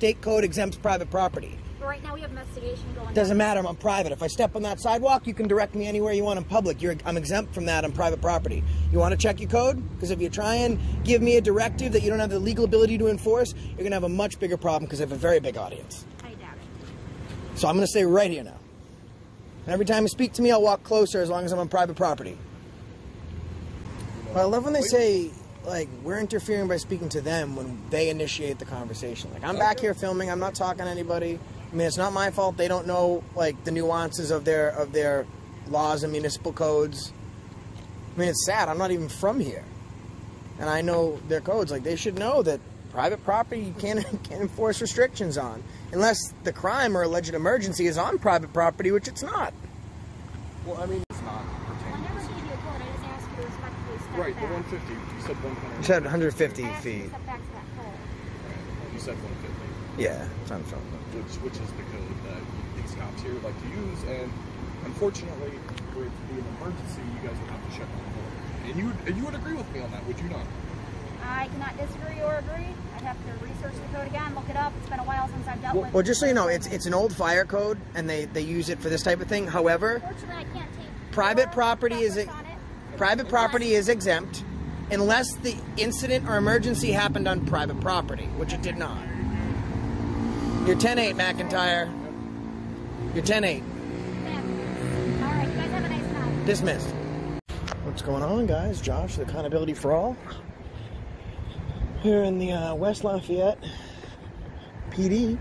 state code exempts private property. But right now we have investigation going on. Doesn't matter, I'm private. If I step on that sidewalk, you can direct me anywhere you want in public. I'm exempt from that on private property. You want to check your code? Because if you try and give me a directive that you don't have the legal ability to enforce, you're going to have a much bigger problem because I have a very big audience. I doubt it. So I'm going to stay right here now. And every time you speak to me, I'll walk closer as long as I'm on private property. But I love when they say, like, we're interfering by speaking to them when they initiate the conversation. Like, I'm back here filming, I'm not talking to anybody. I mean, it's not my fault they don't know, like, the nuances of their laws and municipal codes. I mean, it's sad. I'm not even from here. And I know their codes. Like, they should know that private property you can't enforce restrictions on. Unless the crime or alleged emergency is on private property, which it's not. Well, I mean, it's not pertaining I never gave you a code. I just asked you to respectfully step Right, back. the 150. You said 100. You said 150 I asked you to feet. step back to that pole. You said 150. Yeah, sounds fun. Which is the code that these cops here like to use, and unfortunately, with the emergency, you guys would have to shut down the pole. And you would agree with me on that, would you not? I cannot disagree or agree. I'd have to research the code again, look it up. It's been a while since I've dealt with it. Well, just so you know, it's an old fire code, and they use it for this type of thing. However, Unfortunately, I can't take private property is exempt unless the incident or emergency happened on private property, which it did not. You're 10-8, McIntyre. You're 10-8. All right, you guys have a nice night. Dismissed. What's going on, guys? Josh, the Accountability for All. Here in the West Lafayette PD.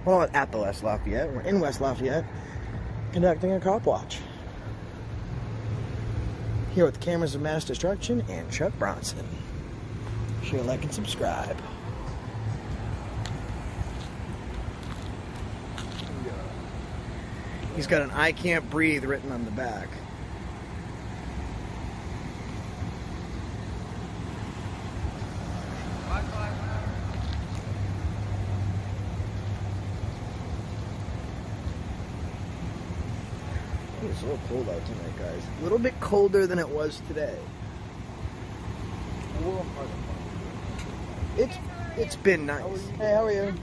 Well, not at the West Lafayette. We're in West Lafayette conducting a cop watch. Here with Cameras of Mass Destruction and Chuck Bronson. Share, like, and subscribe. He's got an "I can't breathe" written on the back. It's a little cold out tonight, guys. A little bit colder than it was today. It's been nice. Hey, how are you?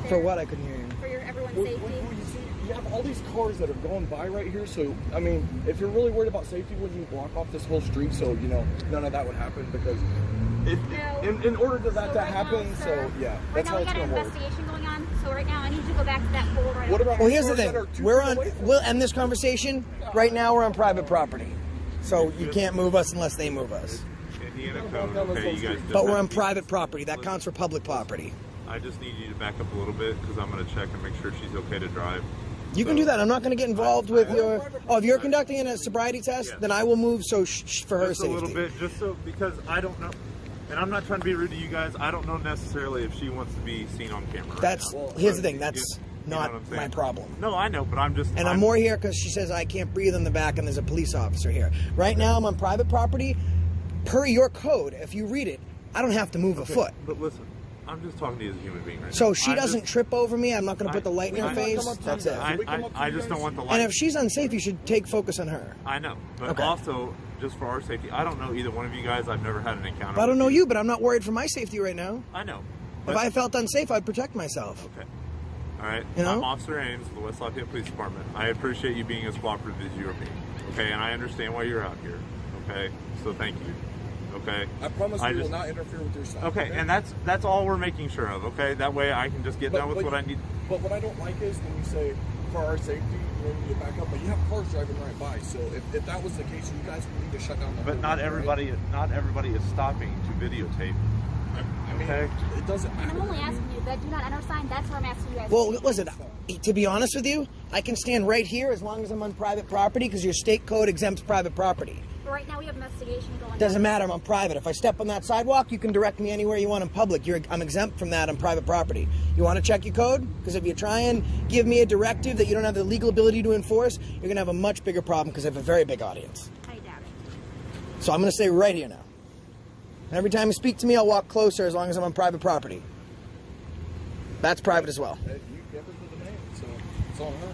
For what? I couldn't hear you. For your everyone's Well, safety. you see, you have all these cars that are going by right here, so, I mean, if you're really worried about safety, wouldn't you block off this whole street so, you know, none of that would happen? Because in order for that to happen, so, yeah, that's how it's going to work. Right now we got an investigation going on, so right now I need you to go back to that pole right What about Well, here's the cars thing. that are 2 We're feet on. away from We'll end this conversation. Right now, we're on private property, so you can't move us unless they move us. Indiana code, okay, you guys. But we're on private property. That counts for public property. I just need you to back up a little bit because I'm going to check and make sure she's okay to drive. You can do that. I'm not going to get involved with your. Oh, if you're conducting a sobriety test, then I will move so for her Just a safety. little bit, just so, because I don't know, and I'm not trying to be rude to you guys, I don't know necessarily if she wants to be seen on camera right That's now. here's the thing. That's You know what I'm not saying? my problem. No, I know, but I'm just... And I'm more here because she says I can't breathe in the back and there's a police officer here. Right now, I'm on private property. Per your code, if you read it, I don't have to move a foot. But listen, I'm just talking to you as a human being right now. So she I'm doesn't just- trip over me. I'm not going to put the light in her I- face. come up to That's you it. guys. I just don't want the light. And if she's unsafe, you should take focus on her. I know, but Okay. also, just for our safety, I don't know either one of you guys. I've never had an encounter. I don't with know you, but I'm not worried for my safety right now. I know. If but- I felt unsafe, I'd protect myself. Okay. All right. You know? I'm Officer Ames of the West Lafayette Police Department. I appreciate you being as cooperative as you are being. Okay, and I understand why you're out here. Okay, so thank you. Okay. I promise we will not interfere with your side. Okay, and that's all we're making sure of. Okay, that way I can just get done with what I need. But what I don't like is when you say for our safety, we need to back up. But you have cars driving right by, so if that was the case, you guys would need to shut down the. But not road, everybody, right? not everybody is stopping to videotape. I mean, Okay. it doesn't And matter. I'm only asking you that do not enter sign. That's where I'm asking you guys. Well, listen, to be honest with you, I can stand right here as long as I'm on private property because your state code exempts private property. But right now we have investigation going on. Doesn't matter, I'm on private. If I step on that sidewalk, you can direct me anywhere you want in public. I'm exempt from that on private property. You want to check your code? Because if you try and give me a directive that you don't have the legal ability to enforce, you're going to have a much bigger problem because I have a very big audience. I doubt it. So I'm going to stay right here now. And every time you speak to me, I'll walk closer as long as I'm on private property. That's private as well. You give her the demand, so it's on her.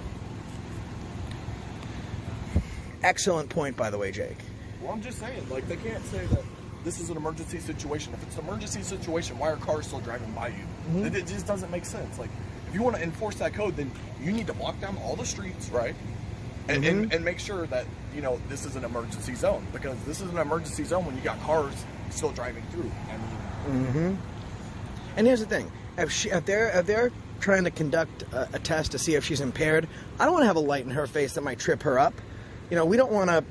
Excellent point, by the way, Jake. Well, I'm just saying, like, they can't say that this is an emergency situation. If it's an emergency situation, why are cars still driving by you? It just doesn't make sense. Like, if you want to enforce that code, then you need to block down all the streets, right? And make sure that, you know, this is an emergency zone, because this is an emergency zone when you got cars still driving through. I mean, And here's the thing: if they're trying to conduct a test to see if she's impaired, I don't want to have a light in her face that might trip her up. You know, we don't want to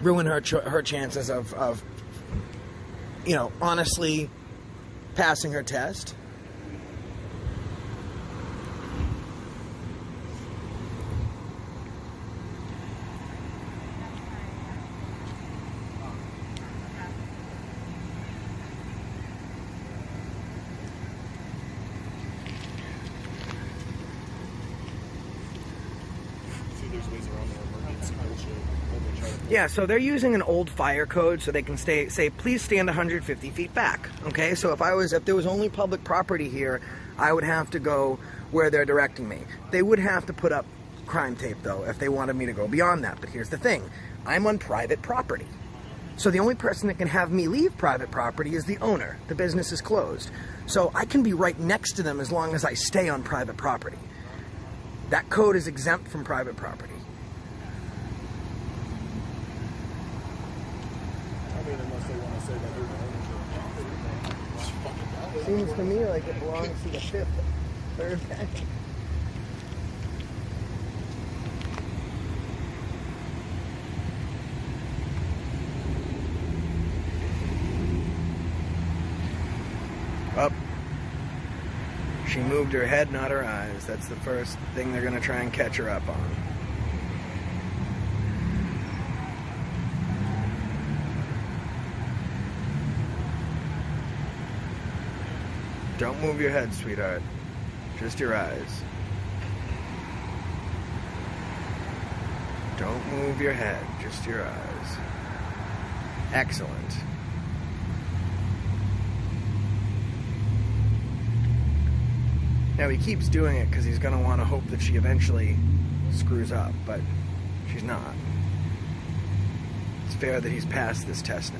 ruin her chances of you know, honestly passing her test. there's ways around their emergency bullshit. Yeah, so they're using an old fire code so they can say, please stand 150 feet back. Okay, so if there was only public property here, I would have to go where they're directing me. They would have to put up crime tape, though, if they wanted me to go beyond that. But here's the thing: I'm on private property. So the only person that can have me leave private property is the owner. The business is closed. So I can be right next to them as long as I stay on private property. That code is exempt from private property. I mean, unless they want to say that they're the owners of the property. Seems to me like it belongs to the fifth, third bank. Up. She moved her head, not her eyes. That's the first thing they're going to try and catch her up on. Don't move your head, sweetheart. Just your eyes. Don't move your head, just your eyes. Excellent. Now he keeps doing it because he's going to want to hope that she eventually screws up, but she's not. It's fair that he's passed this test now.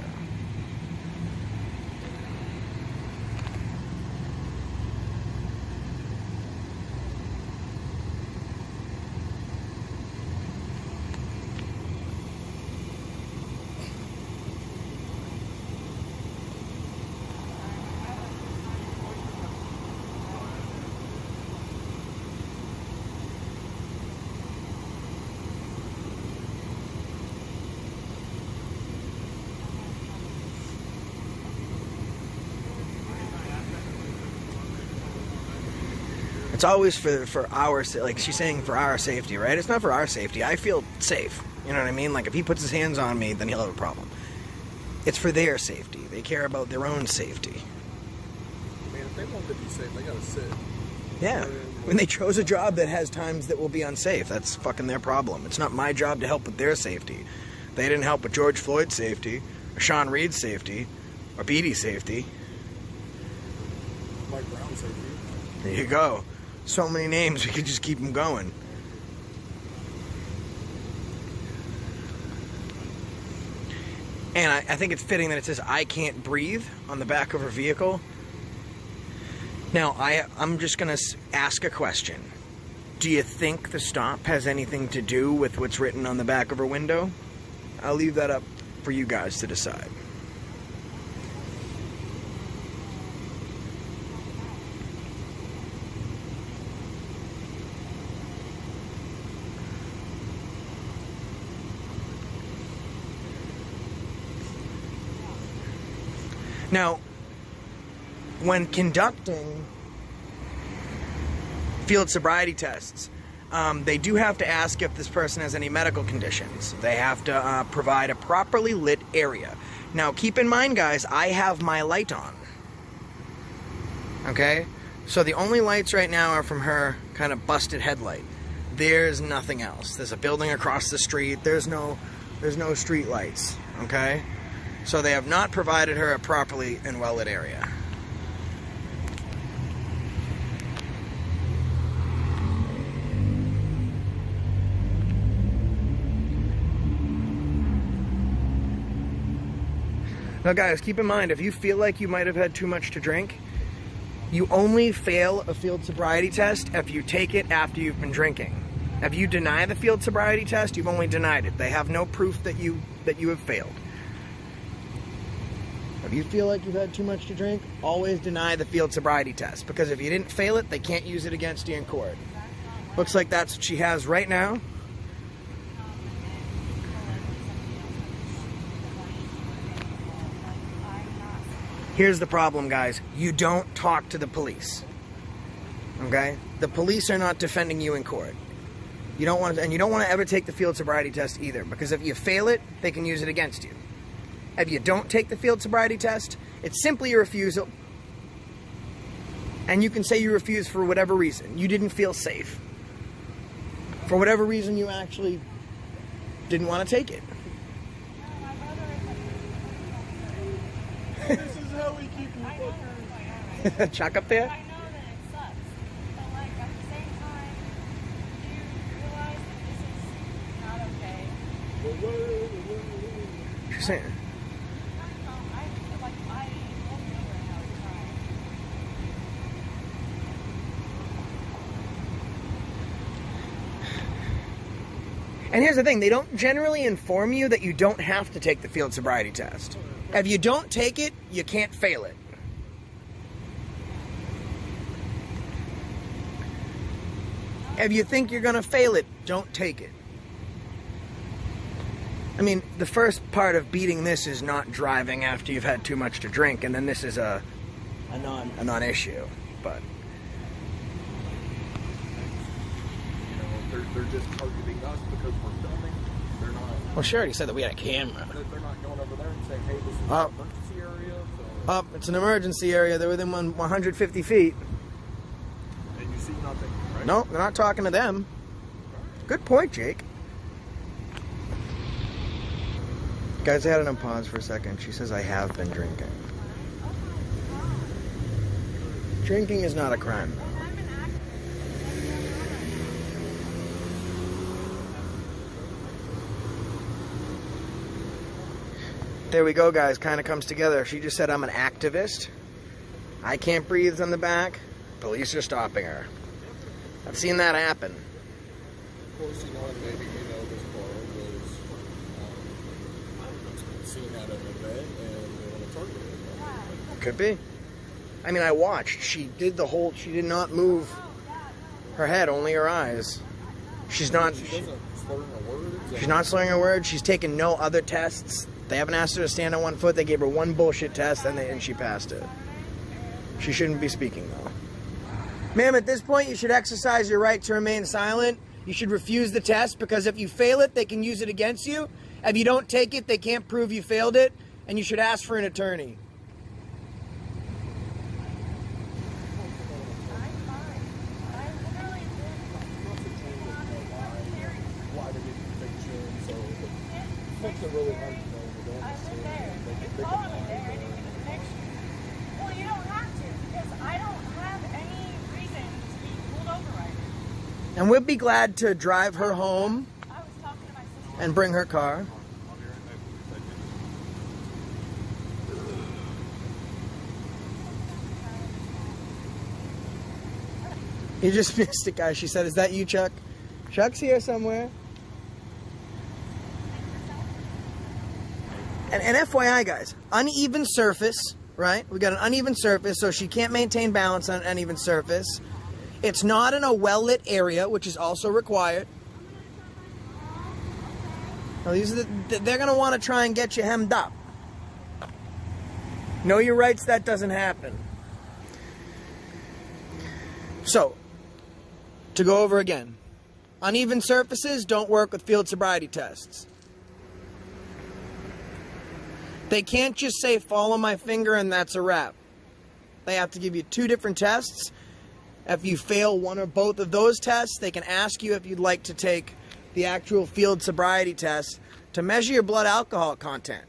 It's always for our, like she's saying, for our safety, right? It's not for our safety. I feel safe. You know what I mean? Like if he puts his hands on me, then he'll have a problem. It's for their safety. They care about their own safety. I mean, if they want to be safe, they gotta sit. Yeah. When they chose a job that has times that will be unsafe, that's fucking their problem. It's not my job to help with their safety. They didn't help with George Floyd's safety, or Sean Reed's safety, or Beatty's safety. Mike Brown's safety. There you go. So many names, we could just keep them going. And I think it's fitting that it says, "I can't breathe" on the back of her vehicle. Now, I'm just going to ask a question. Do you think the stop has anything to do with what's written on the back of her window? I'll leave that up for you guys to decide. Now, when conducting field sobriety tests, they do have to ask if this person has any medical conditions. They have to provide a properly lit area. Now, keep in mind, guys, I have my light on. Okay? So the only lights right now are from her kind of busted headlight. There's nothing else. There's a building across the street. There's no street lights. Okay? So they have not provided her a properly and well-lit area. Now guys, keep in mind, if you feel like you might have had too much to drink, you only fail a field sobriety test if you take it after you've been drinking. If you deny the field sobriety test, you've only denied it. They have no proof that you have failed. If you feel like you've had too much to drink, always deny the field sobriety test, because if you didn't fail it, they can't use it against you in court. Looks like that's what she has right now. Here's the problem, guys. You don't talk to the police. Okay? The police are not defending you in court. You don't want to, and you don't want to ever take the field sobriety test either, because if you fail it, they can use it against you. If you don't take the field sobriety test, it's simply a refusal. And you can say you refused for whatever reason. You didn't feel safe. For whatever reason, you actually didn't want to take it. This is how we keep you fuckers. Chuck up there? I know that it sucks, but like at the same time, do you realize that this is not okay? She's saying. I feel like I won't know right now it's time. And here's the thing, they don't generally inform you that you don't have to take the field sobriety test. If you don't take it, you can't fail it. If you think you're going to fail it, don't take it. I mean, the first part of beating this is not driving after you've had too much to drink, and then this is a non-issue. But They're just targeting us because we're filming. They're not. well, she already said that we had a camera. They're not going over there and saying, "Hey, this is an emergency area." So. It's an emergency area. They're within 150 feet. And you see nothing, right? No, they're not talking to them. Good point, Jake. Guys, I had it on pause for a second. She says I have been drinking. Drinking is not a crime. There we go, guys. Kind of comes together. She just said I'm an activist. I can't breathe on the back. Police are stopping her. I've seen that happen. Of course, maybe this car was seen at an event and they want to target it. Could be. I mean, I watched. She did not move her head, only her eyes. She's not slurring her words. She's not slurring her words. She's taken no other tests. They haven't asked her to stand on one foot. They gave her one bullshit test and she passed it. She shouldn't be speaking, though. Ma'am, at this point, you should exercise your right to remain silent. You should refuse the test, because if you fail it, they can use it against you. If you don't take it, they can't prove you failed it, and you should ask for an attorney. Well, you don't have to, because I don't have any reason to be pulled over right now. And we'll be glad to drive her home I was talking to my sister. and bring her car. You just missed it, guys. She said, "Is that you, Chuck?" Chuck's here somewhere. And FYI, guys, uneven surface, right? We got an uneven surface, so she can't maintain balance on an uneven surface. It's not in a well-lit area, which is also required. Now, they're going to want to try and get you hemmed up. Know your rights, that doesn't happen. So, to go over again, uneven surfaces don't work with field sobriety tests. They can't just say, follow my finger and that's a wrap. They have to give you 2 different tests. If you fail one or both of those tests, they can ask you if you'd like to take the actual field sobriety test to measure your blood alcohol content.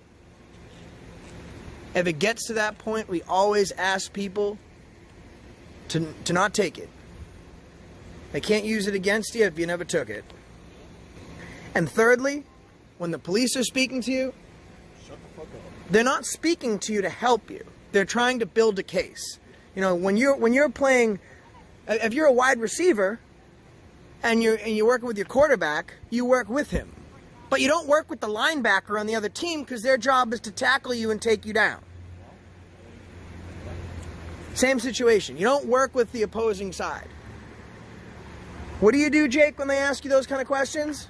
If it gets to that point, we always ask people to not take it. They can't use it against you if you never took it. And thirdly, when the police are speaking to you, shut the fuck up. they're not speaking to you to help you. They're trying to build a case. You know, when you're playing, if you're a wide receiver and you're working with your quarterback, you work with him. But you don't work with the linebacker on the other team because their job is to tackle you and take you down. Same situation. You don't work with the opposing side. What do you do, Jake, when they ask you those kind of questions?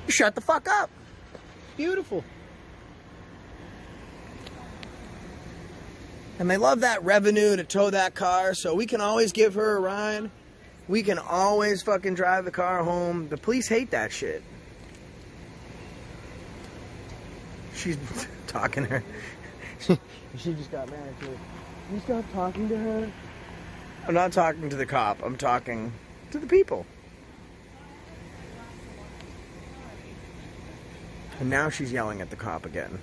You shut the fuck up. Beautiful. And they love that revenue to tow that car, so we can always give her a ride. We can always fucking drive the car home. The police hate that shit. She's talking to her. She just got mad too. You stop talking to her? I'm not talking to the cop. I'm talking to the people. And now she's yelling at the cop again.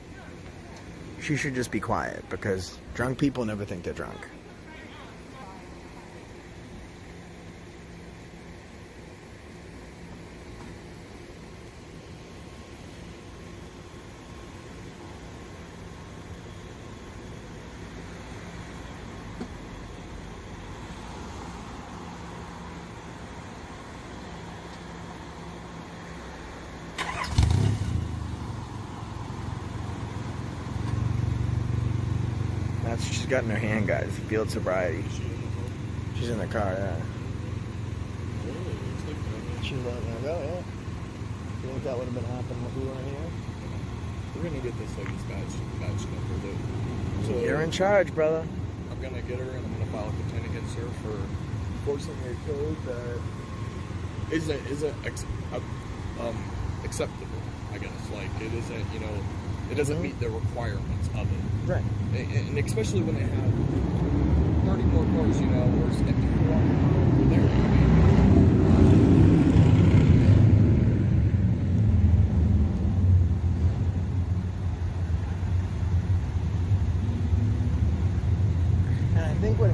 She should just be quiet because drunk people never think they're drunk. That's what she's got in her hand, guys. Field sobriety. She's in the car, yeah. She's letting her go, yeah. You think that would have been happening if we weren't here? We're gonna get this like badge number though. So You're in charge, brother. I'm gonna get her and I'm gonna file a complaint against her for forcing a code that isn't acceptable. I guess like it isn't, you know, it doesn't meet the requirements of it. Right. And especially when they have 30 more cars, you know, or people over there. I mean, and I think what I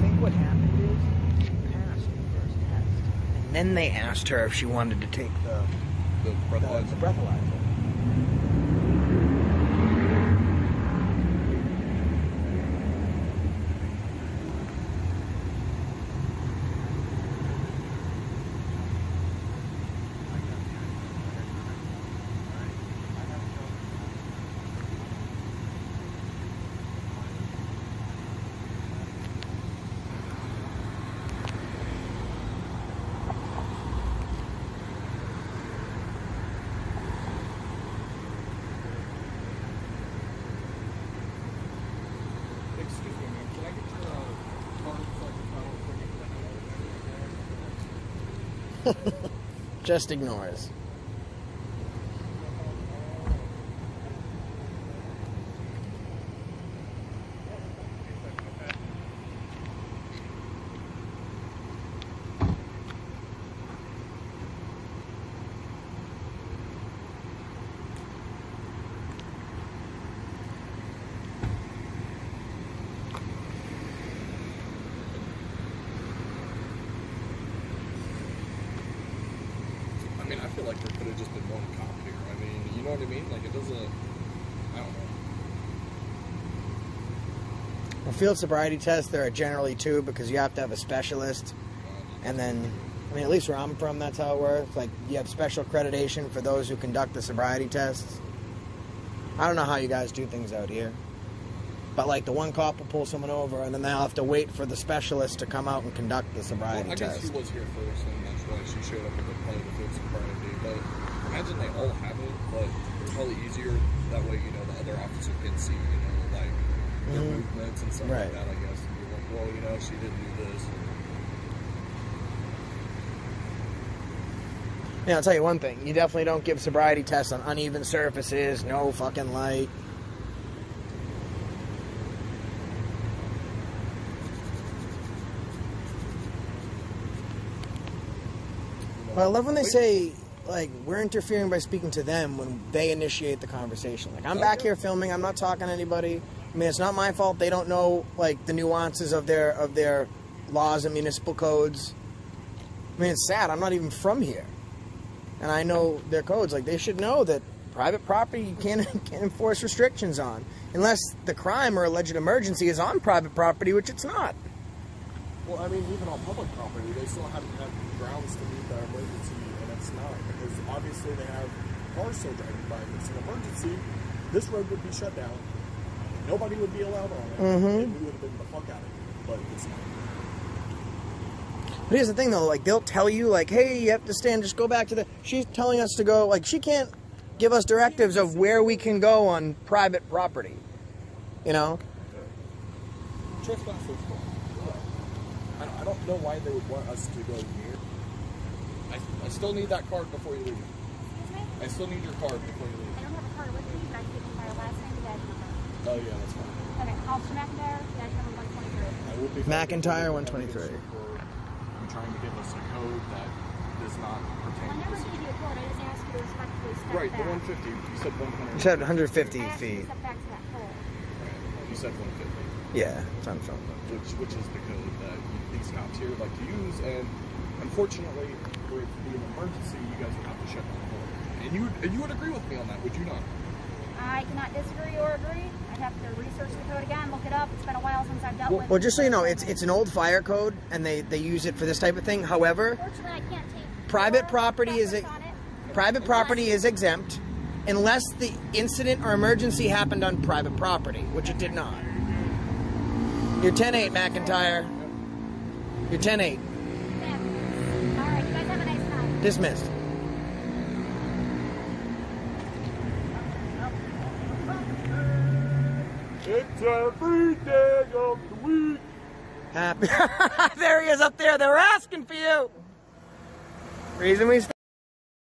think what happened is she passed the first test, and then they asked her if she wanted to take the breathalyzer. excuse me, ma'am, can I get your card so I can file Just ignores. I mean, I feel like there could have just been one cop here. I mean, you know what I mean? Like, it doesn't... I don't know. Well, field sobriety tests, there are generally two because you have to have a specialist. And then, I mean, at least where I'm from, that's how it works. Like, you have special accreditation for those who conduct the sobriety tests. I don't know how you guys do things out here. But, like, the one cop will pull someone over, and then they'll have to wait for the specialist to come out and conduct the sobriety I guess test. she was here first, and that's why she showed up at the part of the field sobriety. But imagine they all have it, but it's probably easier. That way, you know, the other officer can see, you know, like, their movements and stuff like that, I guess. And you're like, well, you know, she didn't do this. Yeah, I'll tell you one thing. You definitely don't give sobriety tests on uneven surfaces, no fucking light. Well, I love when they say, like, we're interfering by speaking to them when they initiate the conversation. Like, I'm back here filming. I'm not talking to anybody. I mean, it's not my fault. They don't know, like, the nuances of their laws and municipal codes. I mean, it's sad. I'm not even from here. and I know their codes. Like, they should know that private property you can't enforce restrictions on unless the crime or alleged emergency is on private property, which it's not. Well, I mean, even on public property, they still have to have grounds to meet the emergency, and it's not, because obviously they have cars still driving by. If it's an emergency, this road would be shut down. Nobody would be allowed on it, and we would have been the fuck out of it, but it's not. But here's the thing, though, like, they'll tell you, like, hey, you have to stand, just go back to the... She's telling us to go, like, she can't give us directives of where we can go on private property, you know? Trespass is wrong. I don't know why they would want us to go here. I still need that card before you leave. Excuse me? I still need your card before you leave. I don't have a card with me, but I can give you my last name and badge number. Oh, yeah, that's fine. Okay, Officer McIntyre, badge number 123. I will be McIntyre 123. You're trying to give us a code that does not pertain I to never this. gave you a code. I just asked you to respectfully step Right, back. the 150. You said 100. You said 150 I asked you to feet. step back to that pole. You said 150. Yeah, it's on film. Which is the code that these cops here like to use, and unfortunately, for it to be an emergency, you guys would have to shut down the pole. And you would agree with me on that, would you not? I cannot disagree or agree. I'd have to research the code again, look it up. It's been a while since I've dealt with it. Well, just so you know, it's an old fire code, and they use it for this type of thing. However, Unfortunately, I can't take private your property is preference on it. private property is exempt unless the incident or emergency happened on private property, which it did not. You're 10-8, McIntyre. You're 10-8. Yeah. All right, you guys have a nice night. Dismissed. It's every day of the week. Happy. There he is up there. They were asking for you. Reason we